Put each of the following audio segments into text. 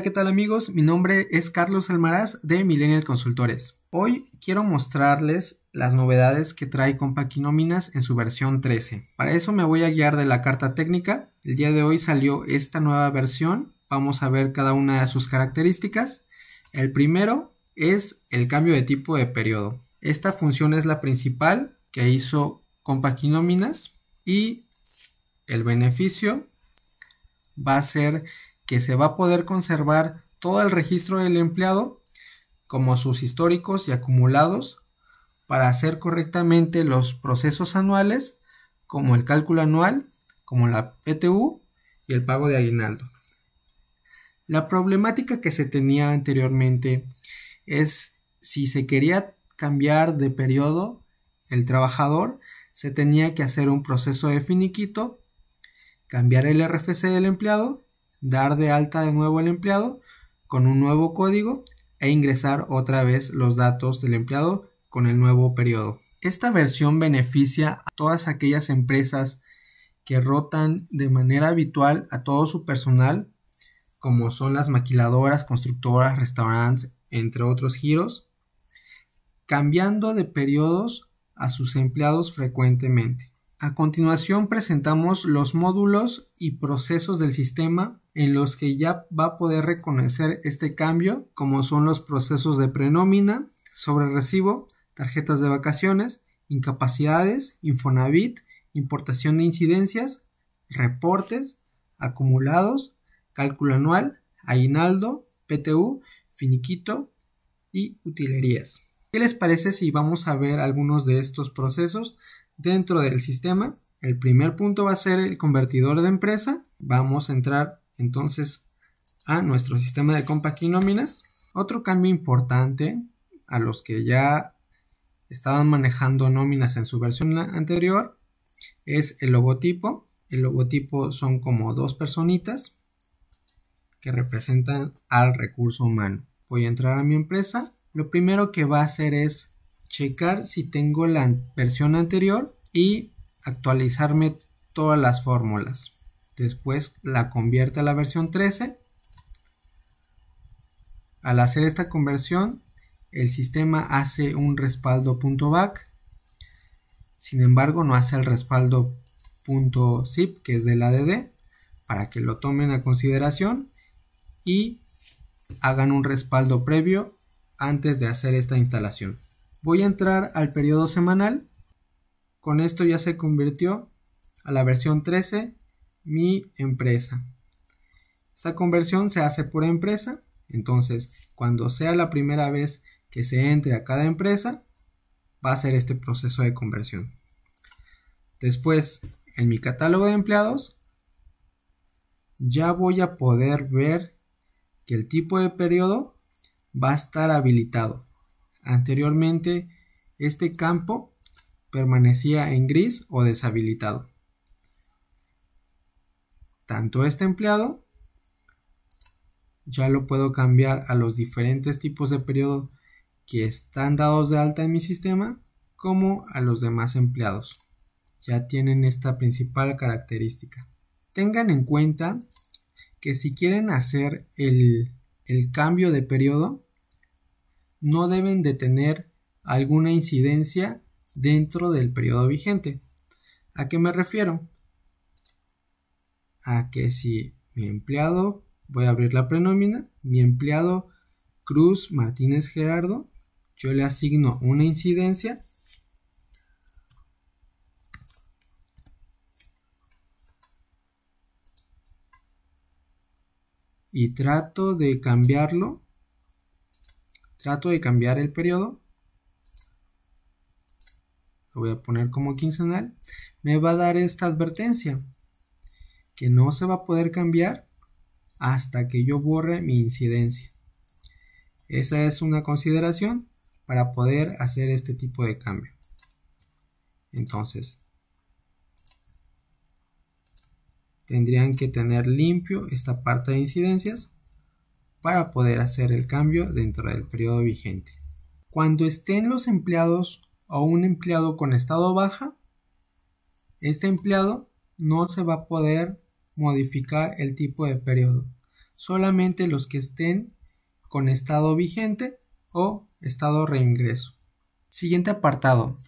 ¿qué tal amigos? Mi nombre es Carlos Almaraz de Millennial Consultores. Hoy quiero mostrarles las novedades que trae Compaquinóminas en su versión 13. Para eso me voy a guiar de la carta técnica. El día de hoy salió esta nueva versión. Vamos a ver cada una de sus características. El primero es el cambio de tipo de periodo. Esta función es la principal que hizo Compaquinóminas y el beneficio va a ser que se va a poder conservar todo el registro del empleado como sus históricos y acumulados para hacer correctamente los procesos anuales como el cálculo anual, como la PTU y el pago de aguinaldo. La problemática que se tenía anteriormente es si se quería cambiar de periodo el trabajador, se tenía que hacer un proceso de finiquito, cambiar el RFC del empleado, dar de alta de nuevo el empleado con un nuevo código e ingresar otra vez los datos del empleado con el nuevo periodo. Esta versión beneficia a todas aquellas empresas que rotan de manera habitual a todo su personal, como son las maquiladoras, constructoras, restaurantes, entre otros giros, cambiando de periodos a sus empleados frecuentemente. A continuación presentamos los módulos y procesos del sistema en los que ya va a poder reconocer este cambio, como son los procesos de prenómina, sobre recibo, tarjetas de vacaciones, incapacidades, Infonavit, importación de incidencias, reportes, acumulados, cálculo anual, aguinaldo, PTU, finiquito y utilerías. ¿Qué les parece si vamos a ver algunos de estos procesos dentro del sistema? El primer punto va a ser el convertidor de empresa. Vamos a entrar entonces a nuestro sistema de Compaquinóminas. Otro cambio importante a los que ya estaban manejando nóminas en su versión anterior es el logotipo. El logotipo son como dos personitas que representan al recurso humano. Voy a entrar a mi empresa. Lo primero que va a hacer es checar si tengo la versión anterior y actualizarme todas las fórmulas. Después la convierte a la versión 13. Al hacer esta conversión, el sistema hace un respaldo .back. Sin embargo, no hace el respaldo .zip, que es del ADD, para que lo tomen a consideración y hagan un respaldo previo antes de hacer esta instalación. Voy a entrar al periodo semanal. Con esto ya se convirtió a la versión 13 mi empresa. Esta conversión se hace por empresa. Entonces, cuando sea la primera vez que se entre a cada empresa, va a ser este proceso de conversión. Después, en mi catálogo de empleados, ya voy a poder ver que el tipo de periodo va a estar habilitado. Anteriormente, este campo permanecía en gris o deshabilitado. Tanto este empleado ya lo puedo cambiar a los diferentes tipos de periodo que están dados de alta en mi sistema, como a los demás empleados. Ya tienen esta principal característica. Tengan en cuenta que si quieren hacer el cambio de periodo, no deben de tener alguna incidencia dentro del periodo vigente. ¿A qué me refiero? A que si mi empleado, voy a abrir la prenómina, mi empleado Cruz Martínez Gerardo, yo le asigno una incidencia y trato de cambiar el periodo. Lo voy a poner como quincenal. Me va a dar esta advertencia que no se va a poder cambiar hasta que yo borre mi incidencia. Esa es una consideración para poder hacer este tipo de cambio. Entonces, tendrían que tener limpio esta parte de incidencias para poder hacer el cambio dentro del periodo vigente. Cuando estén los empleados o un empleado con estado baja, este empleado no se va a poder modificar el tipo de periodo. solamente los que estén con estado vigente o estado reingreso. Siguiente apartado,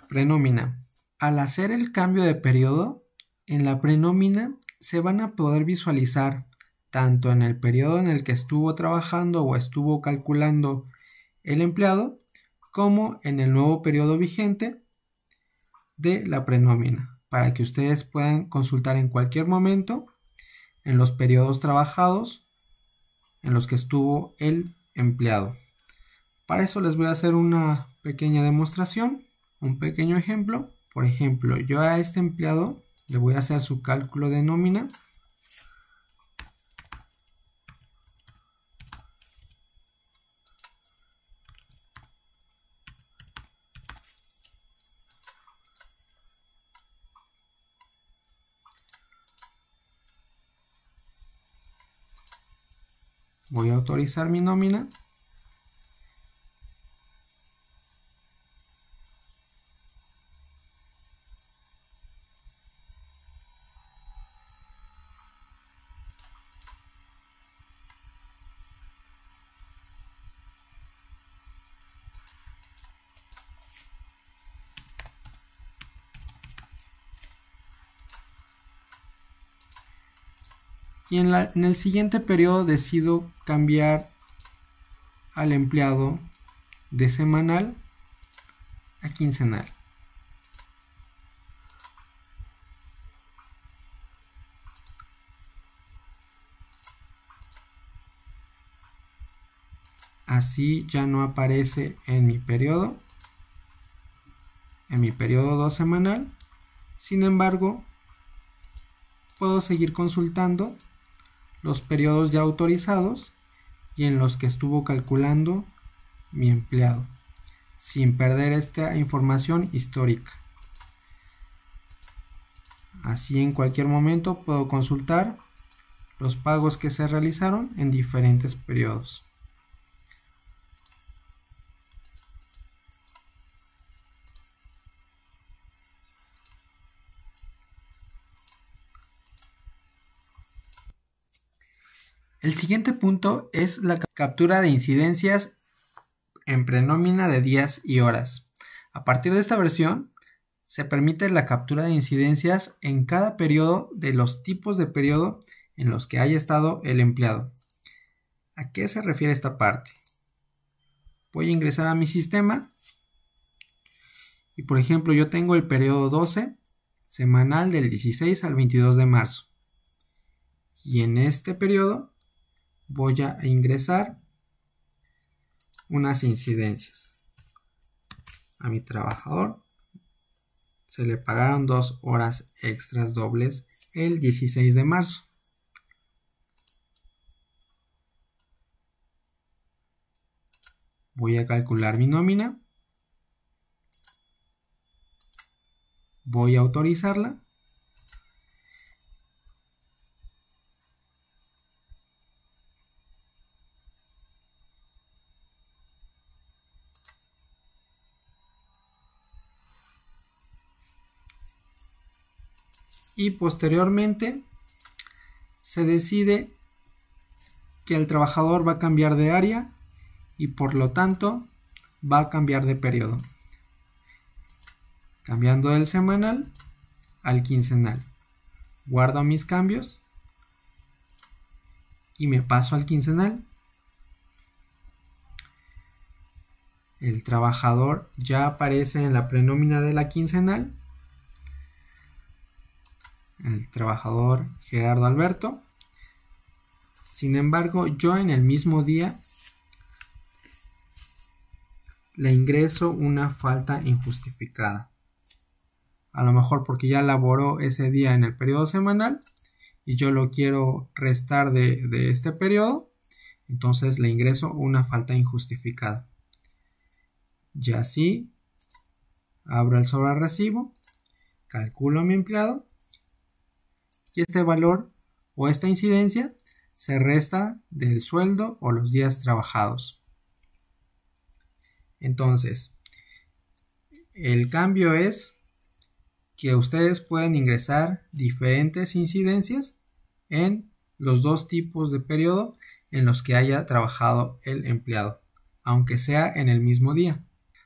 prenómina. Al hacer el cambio de periodo, en la prenómina se van a poder visualizar tanto en el periodo en el que estuvo trabajando o estuvo calculando el empleado, como en el nuevo periodo vigente de la prenómina, para que ustedes puedan consultar en cualquier momento en los periodos trabajados en los que estuvo el empleado. Para eso les voy a hacer una pequeña demostración, un pequeño ejemplo. Por ejemplo, yo a este empleado le voy a hacer su cálculo de nómina. Voy a autorizar mi nómina. Y en el siguiente periodo decido cambiar al empleado de semanal a quincenal. Así ya no aparece en mi periodo 2 semanal. Sin embargo, puedo seguir consultando los periodos ya autorizados y en los que estuvo calculando mi empleado, sin perder esta información histórica. Así en cualquier momento puedo consultar los pagos que se realizaron en diferentes periodos. El siguiente punto es la captura de incidencias en prenómina de días y horas. A partir de esta versión, se permite la captura de incidencias en cada periodo de los tipos de periodo en los que haya estado el empleado. ¿A qué se refiere esta parte? Voy a ingresar a mi sistema y, por ejemplo, yo tengo el periodo 12 semanal del 16 al 22 de marzo. Y en este periodo voy a ingresar unas incidencias. A mi trabajador se le pagaron 2 horas extras dobles el 16 de marzo. Voy a calcular mi nómina. Voy a autorizarla. Y posteriormente se decide que el trabajador va a cambiar de área y por lo tanto va a cambiar de periodo, cambiando del semanal al quincenal. Guardo mis cambios y me paso al quincenal. El trabajador ya aparece en la prenómina de la quincenal. El trabajador Gerardo Alberto. Sin embargo, yo en el mismo día le ingreso una falta injustificada. A lo mejor porque ya laboró ese día en el periodo semanal y yo lo quiero restar de este periodo, entonces le ingreso una falta injustificada. Y así abro el sobre recibo, calculo a mi empleado y este valor o esta incidencia se resta del sueldo o los días trabajados. Entonces, el cambio es que ustedes pueden ingresar diferentes incidencias en los dos tipos de periodo en los que haya trabajado el empleado, aunque sea en el mismo día.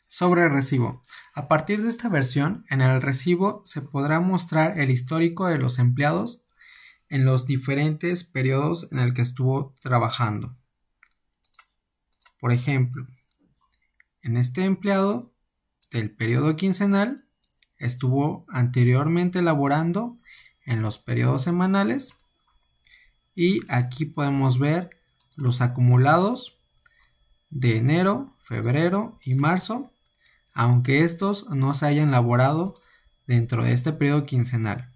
Sobre el recibo. A partir de esta versión, en el recibo se podrá mostrar el histórico de los empleados en los diferentes periodos en el que estuvo trabajando. Por ejemplo, en este empleado del periodo quincenal estuvo anteriormente laborando en los periodos semanales y aquí podemos ver los acumulados de enero, febrero y marzo, aunque estos no se hayan laborado dentro de este periodo quincenal.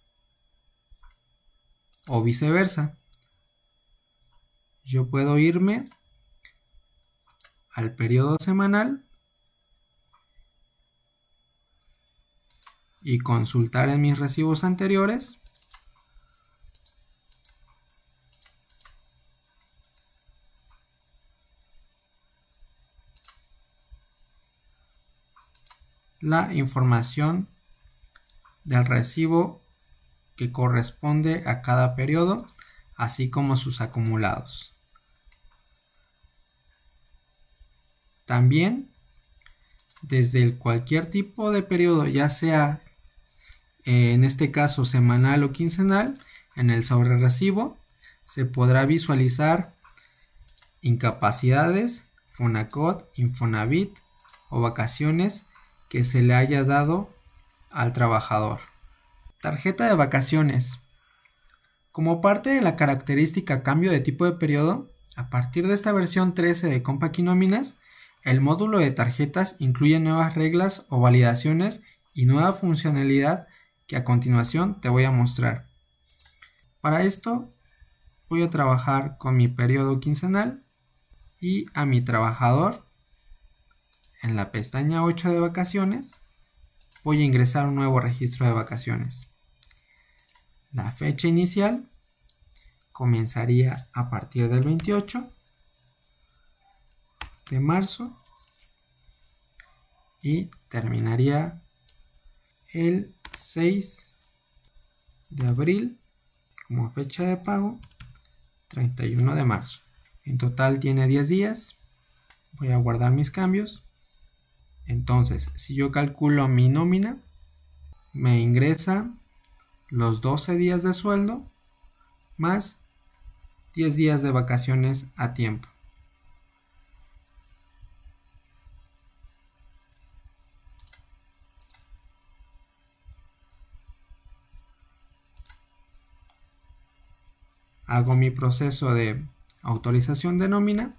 O viceversa. Yo puedo irme al periodo semanal y consultar en mis recibos anteriores la información del recibo que corresponde a cada periodo, así como sus acumulados. También, desde cualquier tipo de periodo, ya sea en este caso semanal o quincenal, en el sobrerecibo se podrá visualizar incapacidades, Fonacot, Infonavit o vacaciones que se le haya dado al trabajador. Tarjeta de vacaciones. Como parte de la característica cambio de tipo de periodo, a partir de esta versión 13 de Compaquinóminas, el módulo de tarjetas incluye nuevas reglas o validaciones y nueva funcionalidad que a continuación te voy a mostrar. Para esto voy a trabajar con mi periodo quincenal y a mi trabajador en la pestaña 8 de vacaciones voy a ingresar un nuevo registro de vacaciones. La fecha inicial comenzaría a partir del 28 de marzo y terminaría el 6 de abril como fecha de pago, 31 de marzo. En total tiene 10 días. Voy a guardar mis cambios. Entonces, si yo calculo mi nómina, me ingresa los 12 días de sueldo más 10 días de vacaciones a tiempo. Hago mi proceso de autorización de nómina.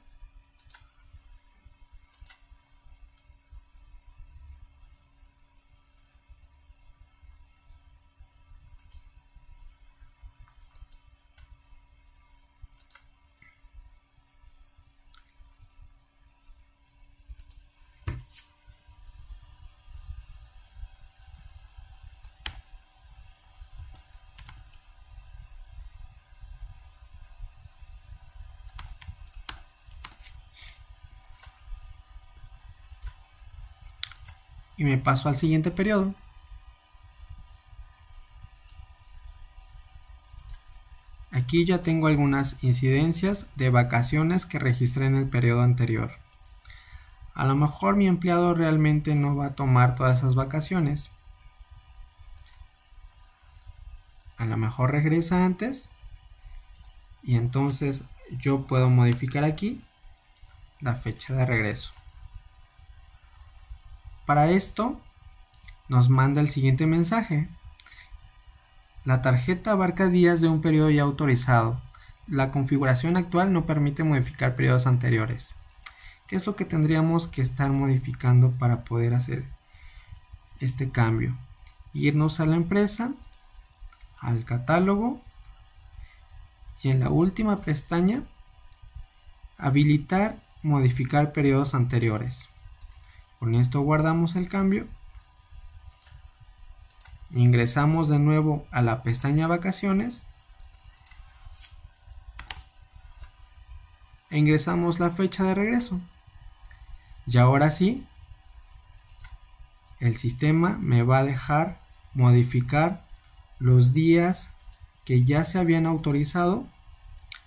Y me paso al siguiente periodo. Aquí ya tengo algunas incidencias de vacaciones que registré en el periodo anterior. A lo mejor mi empleado realmente no va a tomar todas esas vacaciones. A lo mejor regresa antes y entonces yo puedo modificar aquí la fecha de regreso. Para esto nos manda el siguiente mensaje. La tarjeta abarca días de un periodo ya autorizado. La configuración actual no permite modificar periodos anteriores. ¿Qué es lo que tendríamos que estar modificando para poder hacer este cambio? Irnos a la empresa, al catálogo y en la última pestaña habilitar modificar periodos anteriores. Con esto guardamos el cambio. Ingresamos de nuevo a la pestaña vacaciones e ingresamos la fecha de regreso. Y ahora sí, el sistema me va a dejar modificar los días que ya se habían autorizado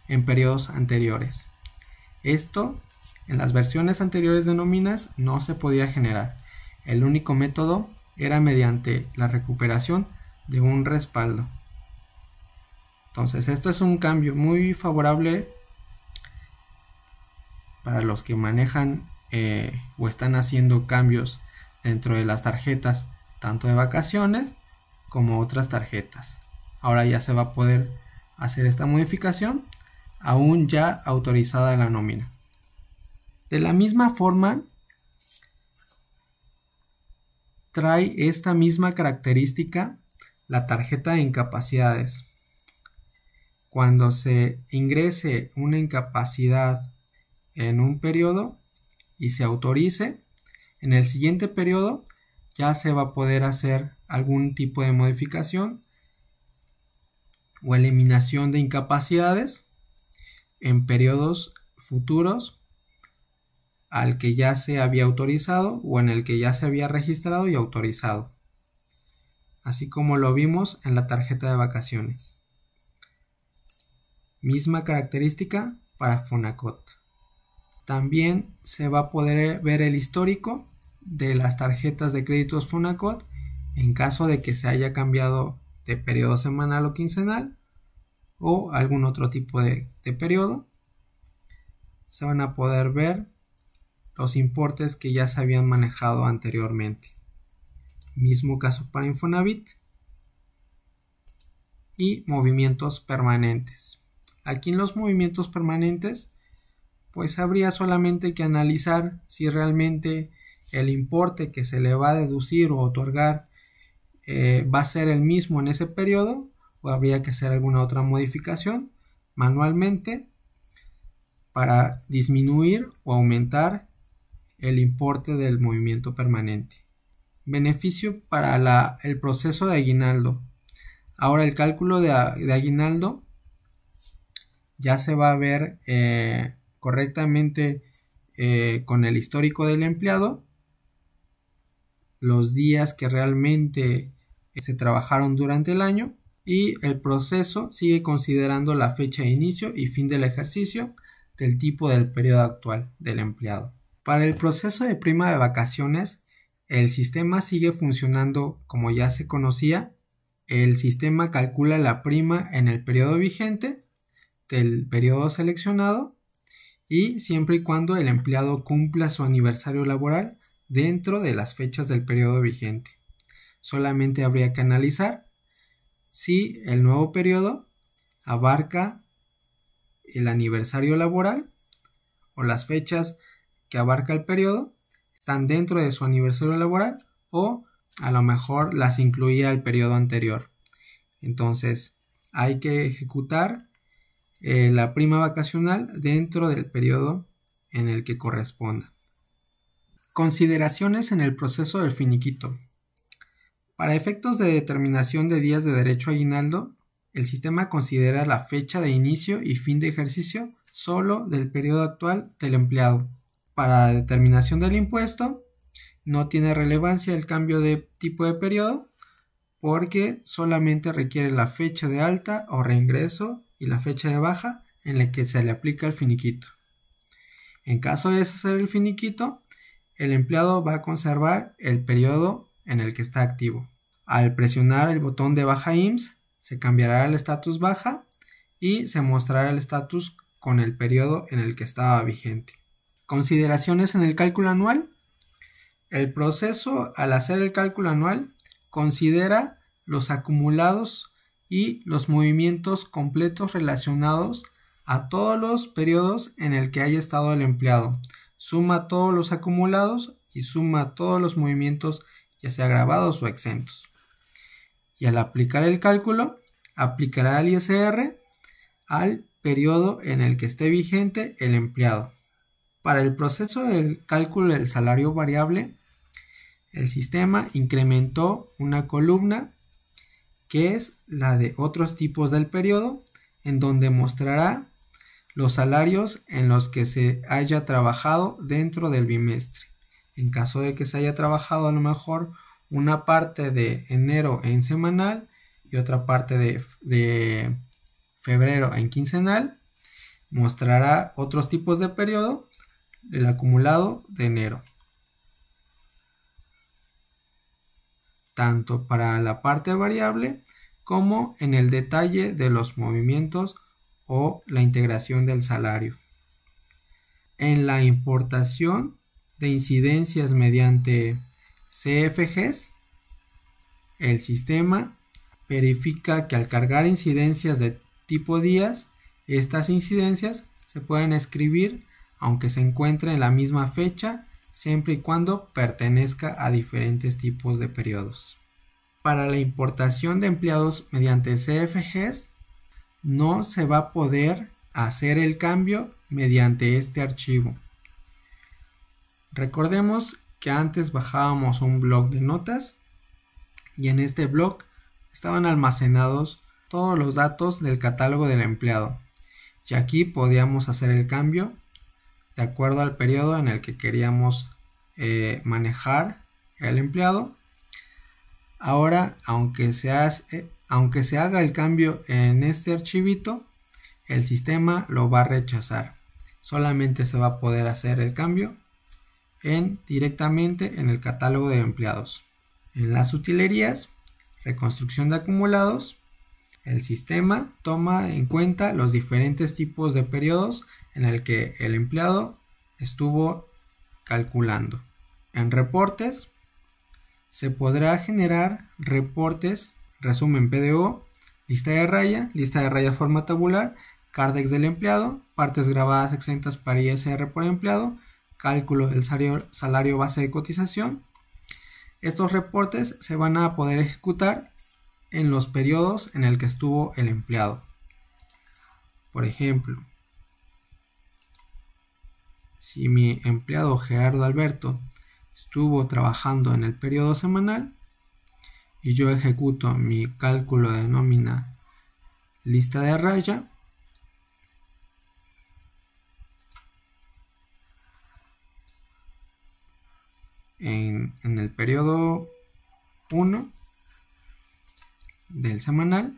en periodos anteriores. Esto en las versiones anteriores de nóminas no se podía generar. El único método era mediante la recuperación de un respaldo. Entonces esto es un cambio muy favorable para los que manejan o están haciendo cambios dentro de las tarjetas tanto de vacaciones como otras tarjetas. Ahora ya se va a poder hacer esta modificación aún ya autorizada la nómina. De la misma forma, trae esta misma característica la tarjeta de incapacidades. Cuando se ingrese una incapacidad en un periodo y se autorice, en el siguiente periodo ya se va a poder hacer algún tipo de modificación o eliminación de incapacidades en periodos futuros al que ya se había autorizado o en el que ya se había registrado y autorizado, así como lo vimos en la tarjeta de vacaciones. Misma característica para Fonacot. También se va a poder ver el histórico de las tarjetas de créditos Fonacot en caso de que se haya cambiado de periodo semanal o quincenal o algún otro tipo de periodo. Se van a poder ver los importes que ya se habían manejado anteriormente. Mismo caso para Infonavit. Y movimientos permanentes. Aquí en los movimientos permanentes, pues habría solamente que analizar si realmente el importe que se le va a deducir o otorgar va a ser el mismo en ese periodo o habría que hacer alguna otra modificación manualmente para disminuir o aumentar el importe del movimiento permanente. Beneficio para el proceso de aguinaldo. Ahora el cálculo de aguinaldo ya se va a ver correctamente con el histórico del empleado, los días que realmente se trabajaron durante el año, y el proceso sigue considerando la fecha de inicio y fin del ejercicio del tipo del periodo actual del empleado. Para el proceso de prima de vacaciones, el sistema sigue funcionando como ya se conocía. El sistema calcula la prima en el periodo vigente del periodo seleccionado y siempre y cuando el empleado cumpla su aniversario laboral dentro de las fechas del periodo vigente. Solamente habría que analizar si el nuevo periodo abarca el aniversario laboral o las fechas que abarca el periodo están dentro de su aniversario laboral o a lo mejor las incluía el periodo anterior. Entonces hay que ejecutar la prima vacacional dentro del periodo en el que corresponda. Consideraciones en el proceso del finiquito. Para efectos de determinación de días de derecho a aguinaldo, el sistema considera la fecha de inicio y fin de ejercicio solo del periodo actual del empleado. Para determinación del impuesto, no tiene relevancia el cambio de tipo de periodo porque solamente requiere la fecha de alta o reingreso y la fecha de baja en la que se le aplica el finiquito. En caso de deshacer el finiquito, el empleado va a conservar el periodo en el que está activo. Al presionar el botón de baja IMSS, se cambiará el estatus baja y se mostrará el estatus con el periodo en el que estaba vigente. Consideraciones en el cálculo anual. El proceso, al hacer el cálculo anual, considera los acumulados y los movimientos completos relacionados a todos los periodos en el que haya estado el empleado. Suma todos los acumulados y suma todos los movimientos, ya sea grabados o exentos. Y al aplicar el cálculo, aplicará el ISR al periodo en el que esté vigente el empleado. Para el proceso del cálculo del salario variable, el sistema incrementó una columna que es la de otros tipos del periodo, en donde mostrará los salarios en los que se haya trabajado dentro del bimestre. En caso de que se haya trabajado a lo mejor una parte de enero en semanal y otra parte de febrero en quincenal, mostrará otros tipos de periodo, el acumulado de enero. Tanto para la parte variable como en el detalle de los movimientos o la integración del salario. En la importación de incidencias mediante CFGs, el sistema verifica que al cargar incidencias de tipo días, estas incidencias se pueden escribir aunque se encuentre en la misma fecha, siempre y cuando pertenezca a diferentes tipos de periodos. Para la importación de empleados mediante CFGs, no se va a poder hacer el cambio mediante este archivo. Recordemos que antes bajábamos un bloc de notas y en este bloc estaban almacenados todos los datos del catálogo del empleado, y aquí podíamos hacer el cambio de acuerdo al periodo en el que queríamos manejar el empleado. Ahora, aunque se haga el cambio en este archivito, el sistema lo va a rechazar. Solamente se va a poder hacer el cambio directamente en el catálogo de empleados. En las utilerías, reconstrucción de acumulados, el sistema toma en cuenta los diferentes tipos de periodos en el que el empleado estuvo calculando. En reportes, se podrá generar reportes, resumen PDO, lista de raya forma tabular, Cardex del empleado, partes grabadas exentas para ISR por empleado, cálculo del salario base de cotización. Estos reportes se van a poder ejecutar en los periodos en el que estuvo el empleado. Por ejemplo, si mi empleado Gerardo Alberto estuvo trabajando en el periodo semanal y yo ejecuto mi cálculo de nómina lista de raya, en el periodo 1 del semanal,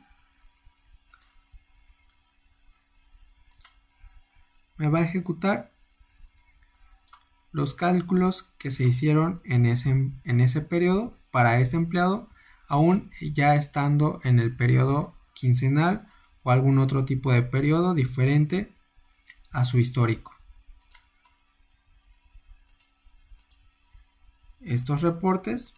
me va a ejecutar los cálculos que se hicieron en ese periodo para este empleado, aún ya estando en el periodo quincenal o algún otro tipo de periodo diferente a su histórico. Estos reportes,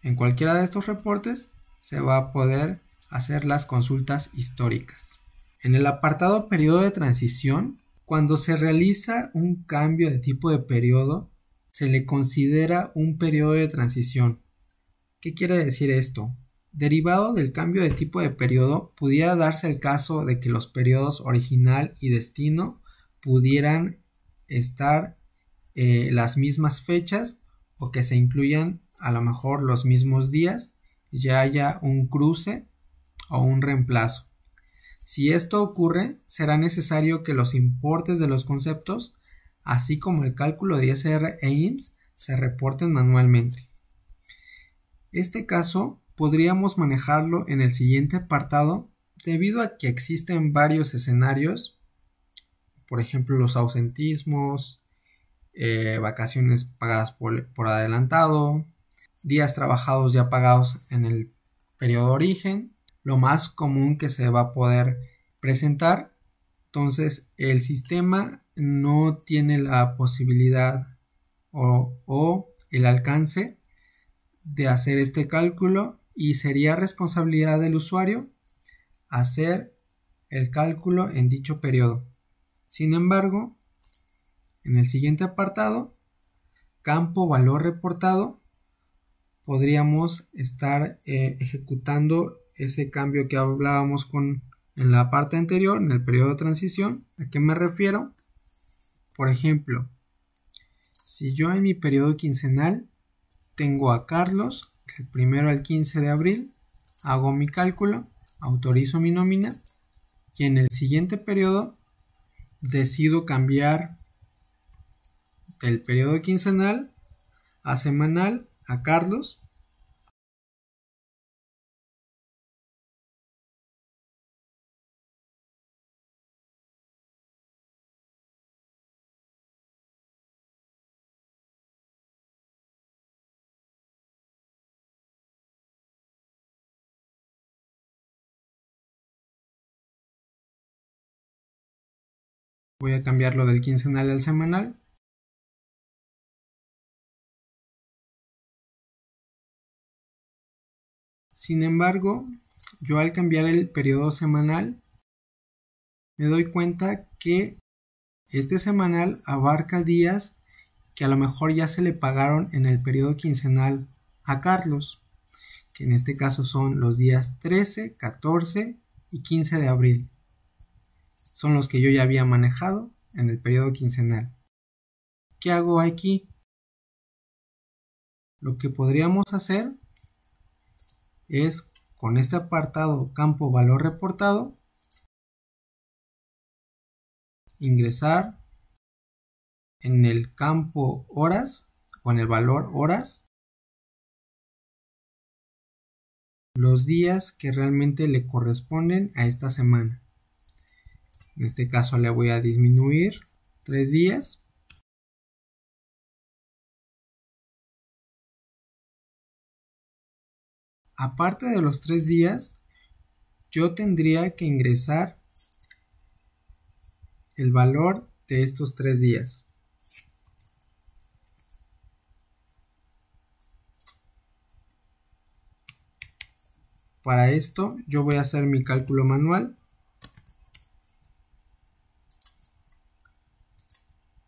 en cualquiera de estos reportes se va a poder hacer las consultas históricas. En el apartado periodo de transición, cuando se realiza un cambio de tipo de periodo, se le considera un periodo de transición. ¿Qué quiere decir esto? Derivado del cambio de tipo de periodo, pudiera darse el caso de que los periodos original y destino pudieran estar las mismas fechas o que se incluyan a lo mejor los mismos días y ya haya un cruce o un reemplazo. Si esto ocurre, será necesario que los importes de los conceptos, así como el cálculo de ISR e IMSS, se reporten manualmente. Este caso podríamos manejarlo en el siguiente apartado, debido a que existen varios escenarios, por ejemplo los ausentismos, vacaciones pagadas por adelantado, días trabajados ya pagados en el periodo de origen, lo más común que se va a poder presentar. Entonces el sistema no tiene la posibilidad o el alcance de hacer este cálculo y sería responsabilidad del usuario hacer el cálculo en dicho periodo. Sin embargo, en el siguiente apartado, campo valor reportado, podríamos estar ejecutando ese cambio que hablábamos en la parte anterior, en el periodo de transición. ¿A qué me refiero? Por ejemplo, si yo en mi periodo quincenal tengo a Carlos del 1 al 15 de abril, hago mi cálculo, autorizo mi nómina y en el siguiente periodo decido cambiar del periodo quincenal a semanal a Carlos. Voy a cambiarlo del quincenal al semanal. Sin embargo, yo al cambiar el periodo semanal, me doy cuenta que este semanal abarca días que a lo mejor ya se le pagaron en el periodo quincenal a Carlos, que en este caso son los días 13, 14 y 15 de abril. Son los que yo ya había manejado en el periodo quincenal. ¿Qué hago aquí? Lo que podríamos hacer es con este apartado campo valor reportado, ingresar en el campo horas o en el valor horas los días que realmente le corresponden a esta semana. En este caso le voy a disminuir 3 días. Aparte de los 3 días, yo tendría que ingresar el valor de estos 3 días. Para esto yo voy a hacer mi cálculo manual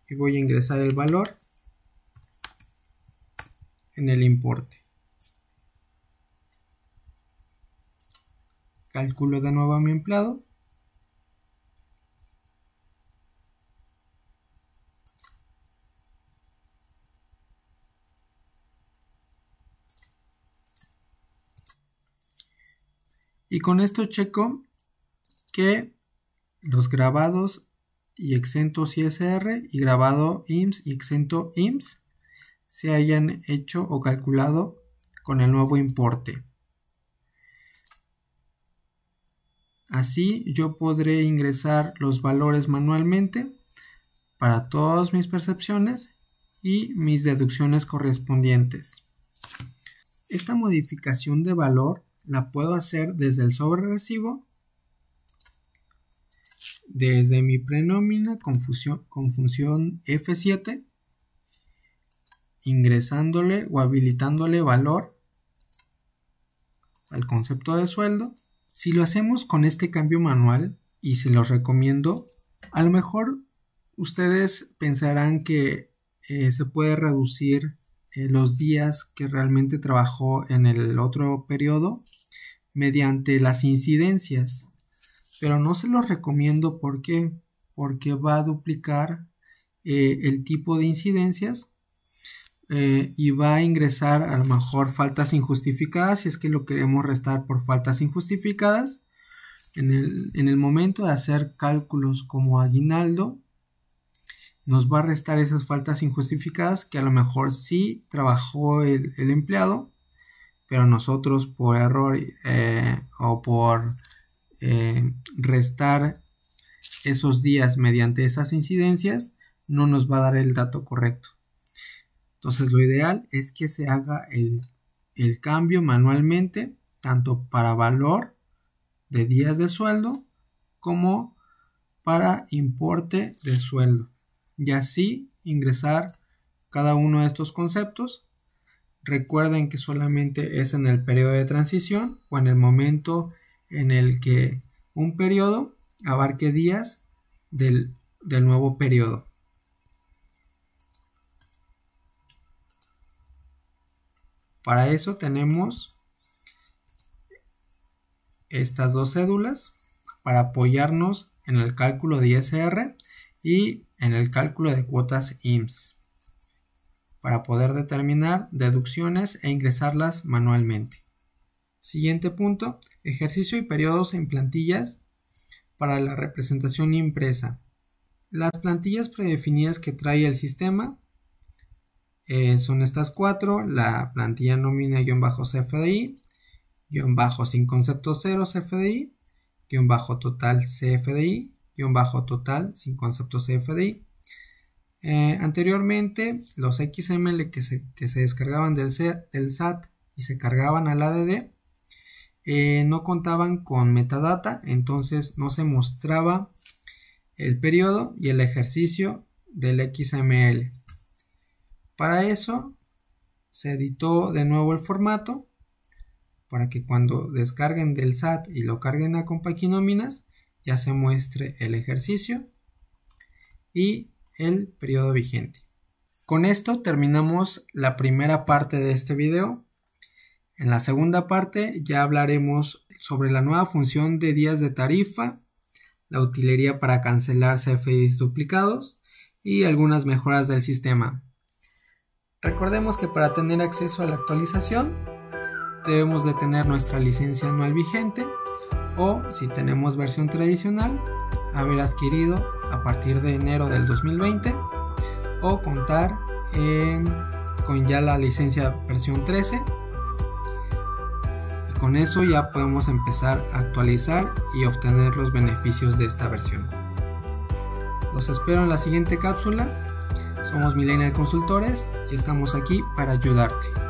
y voy a ingresar el valor en el importe. Calculo de nuevo a mi empleado. Y con esto checo que los grabados y exentos ISR y grabado IMSS y exento IMSS se hayan hecho o calculado con el nuevo importe. Así yo podré ingresar los valores manualmente para todas mis percepciones y mis deducciones correspondientes. Esta modificación de valor la puedo hacer desde el sobre recibo, desde mi prenómina con función F7, ingresándole o habilitándole valor al concepto de sueldo. Si lo hacemos con este cambio manual, y se los recomiendo, a lo mejor ustedes pensarán que se puede reducir los días que realmente trabajó en el otro periodo mediante las incidencias, pero no se los recomiendo. ¿Por qué? Porque va a duplicar el tipo de incidencias y va a ingresar a lo mejor faltas injustificadas, si es que lo queremos restar por faltas injustificadas. En el momento de hacer cálculos como aguinaldo, nos va a restar esas faltas injustificadas que a lo mejor sí trabajó el empleado, pero nosotros por error o por restar esos días mediante esas incidencias, no nos va a dar el dato correcto. Entonces lo ideal es que se haga el cambio manualmente, tanto para valor de días de sueldo como para importe de sueldo, y así ingresar cada uno de estos conceptos. Recuerden que solamente es en el periodo de transición o en el momento en el que un periodo abarque días del nuevo periodo. Para eso tenemos estas dos cédulas para apoyarnos en el cálculo de ISR y en el cálculo de cuotas IMSS, para poder determinar deducciones e ingresarlas manualmente. Siguiente punto: ejercicio y periodos en plantillas para la representación impresa. Las plantillas predefinidas que trae el sistema son estas 4: la plantilla nómina-CFDI, sin concepto 0 CFDI, total CFDI, total sin concepto CFDI. Anteriormente los XML que se descargaban del SAT y se cargaban al ADD no contaban con metadata, entonces no se mostraba el periodo y el ejercicio del XML. Para eso se editó de nuevo el formato para que cuando descarguen del SAT y lo carguen a Compaquinóminas ya se muestre el ejercicio y el periodo vigente. Con esto terminamos la primera parte de este video. En la segunda parte ya hablaremos sobre la nueva función de días de tarifa, la utilería para cancelar CFDIs duplicados y algunas mejoras del sistema. Recordemos que para tener acceso a la actualización debemos de tener nuestra licencia anual vigente o, si tenemos versión tradicional, haber adquirido a partir de enero del 2020 o contar con ya la licencia versión 13. Y con eso ya podemos empezar a actualizar y obtener los beneficios de esta versión. Los espero en la siguiente cápsula. Somos Millennial Consultores y estamos aquí para ayudarte.